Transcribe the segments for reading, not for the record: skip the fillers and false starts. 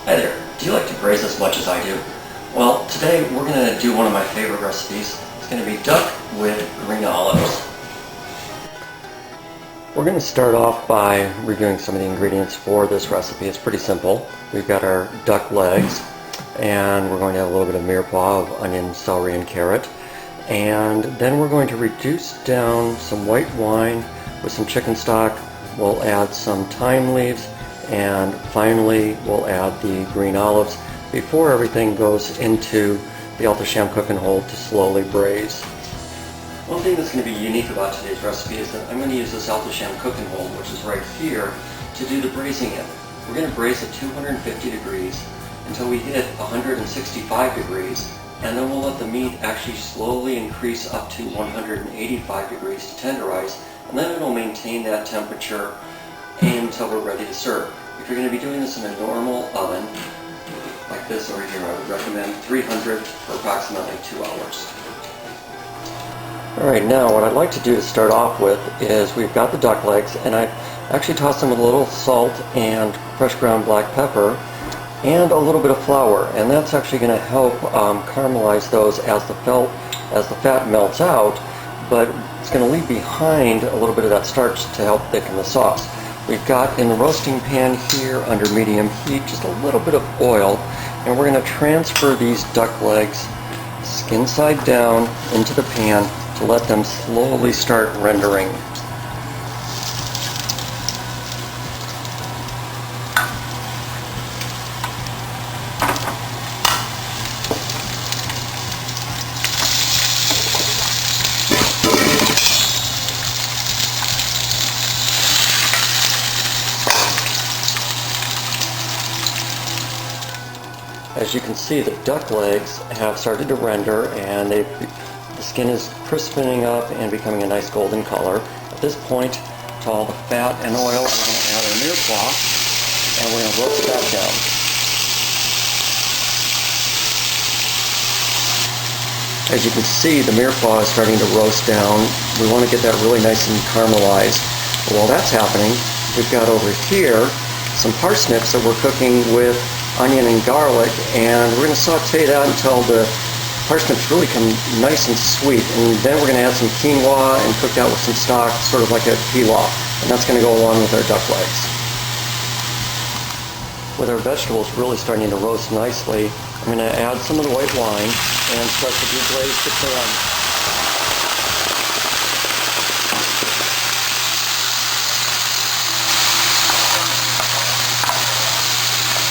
Hi there, do you like to braise as much as I do? Well, today we're going to do one of my favorite recipes. It's going to be duck with green olives. We're going to start off by reviewing some of the ingredients for this recipe. It's pretty simple. We've got our duck legs, and we're going to have a little bit of mirepoix of onion, celery, and carrot. And then we're going to reduce down some white wine with some chicken stock. We'll add some thyme leaves, and finally we'll add the green olives before everything goes into the Alto-Shaam Cook and Hold to slowly braise. One thing that's going to be unique about today's recipe is that I'm going to use this Alto-Shaam Cook and Hold, which is right here, to do the braising in. We're going to braise at 250 degrees until we hit 165 degrees, and then we'll let the meat actually slowly increase up to 185 degrees to tenderize, and then it'll maintain that temperature until we're ready to serve. If you're going to be doing this in a normal oven, like this over here, I would recommend 300 for approximately 2 hours. Alright, now what I'd like to do to start off with is we've got the duck legs, and I actually tossed them with a little salt and fresh ground black pepper and a little bit of flour, and that's actually going to help caramelize those as the fat melts out, but it's going to leave behind a little bit of that starch to help thicken the sauce. We've got in the roasting pan here under medium heat just a little bit of oil, and we're going to transfer these duck legs skin side down into the pan to let them slowly start rendering. As you can see, the duck legs have started to render, and the skin is crispening up and becoming a nice golden color. At this point, to all the fat and oil, we're going to add our mirepoix, and we're going to roast that down. As you can see, the mirepoix is starting to roast down. We want to get that really nice and caramelized. But while that's happening, we've got over here some parsnips that we're cooking with onion and garlic, and we're going to saute that until the parsnips really come nice and sweet, and then we're going to add some quinoa and cook that with some stock, sort of like a pilaf, and that's going to go along with our duck legs. With our vegetables really starting to roast nicely, I'm going to add some of the white wine and start to deglaze the pan.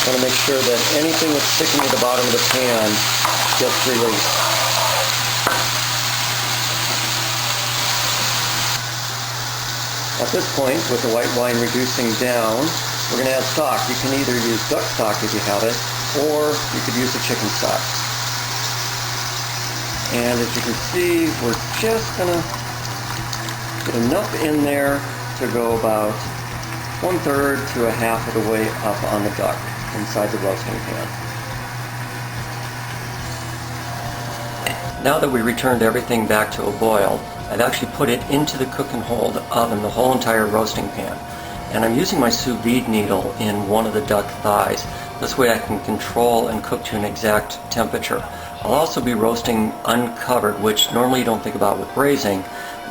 I want to make sure that anything that's sticking to the bottom of the pan gets released. At this point, with the white wine reducing down, we're going to add stock. You can either use duck stock if you have it, or you could use the chicken stock. And as you can see, we're just going to get enough in there to go about 1/3 to a half of the way up on the duck inside the roasting pan. Now that we returned everything back to a boil, I've actually put it into the cook and hold oven, the whole entire roasting pan. And I'm using my sous vide needle in one of the duck thighs. This way I can control and cook to an exact temperature. I'll also be roasting uncovered, which normally you don't think about with braising,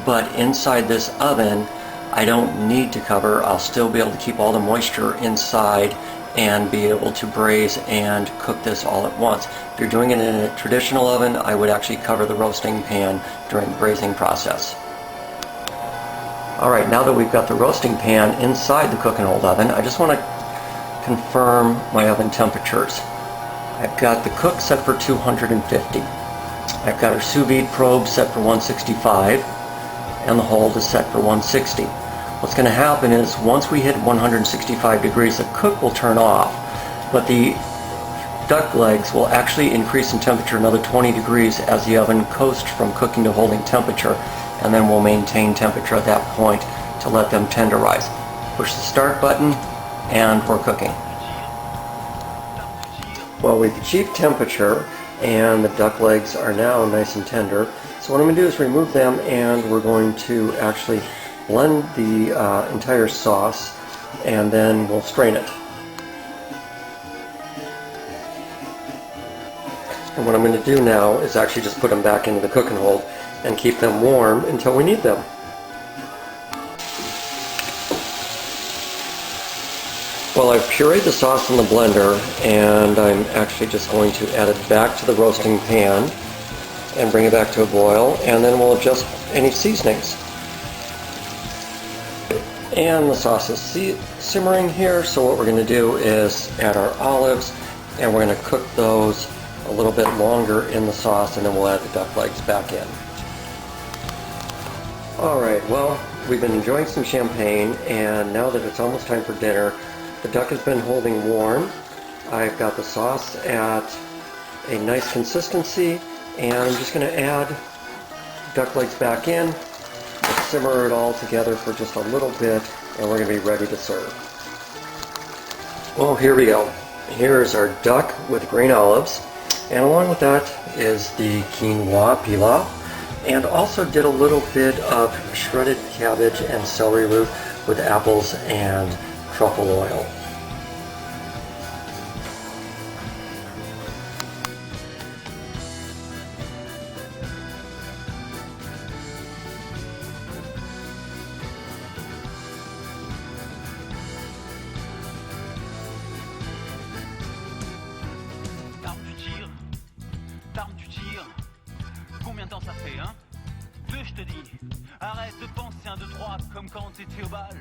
but inside this oven I don't need to cover. I'll still be able to keep all the moisture inside and be able to braise and cook this all at once. If you're doing it in a traditional oven, I would actually cover the roasting pan during the braising process. Alright, now that we've got the roasting pan inside the cook and hold oven, I just want to confirm my oven temperatures. I've got the cook set for 250. I've got our sous vide probe set for 165, and the hold is set for 160. What's going to happen is once we hit 165 degrees, the cook will turn off, but the duck legs will actually increase in temperature another 20 degrees as the oven coasts from cooking to holding temperature, and then we'll maintain temperature at that point to let them tenderize. Push the start button, and we're cooking. Well, we've achieved temperature, and the duck legs are now nice and tender. So what I'm going to do is remove them, and we're going to actually blend the entire sauce, and then we'll strain it. And what I'm going to do now is actually just put them back into the cook and hold and keep them warm until we need them. Well, I've pureed the sauce in the blender, and I'm actually just going to add it back to the roasting pan and bring it back to a boil, and then we'll adjust any seasonings. And the sauce is simmering here, so what we're going to do is add our olives, and we're going to cook those a little bit longer in the sauce, and then we'll add the duck legs back in. Alright, well, we've been enjoying some champagne, and now that it's almost time for dinner, the duck has been holding warm. I've got the sauce at a nice consistency, and I'm just going to add duck legs back in, simmer it all together for just a little bit, and we're going to be ready to serve. Well, here we go. Here's our duck with green olives, and along with that is the quinoa pilaf, and also did a little bit of shredded cabbage and celery root with apples and truffle oil. T'armes, tu tires. Combien de temps ça fait, hein? 2, je te dis. Arrête de penser 1, 2, 3, comme quand t'étais au bal.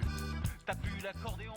T'as plus l'accordéon.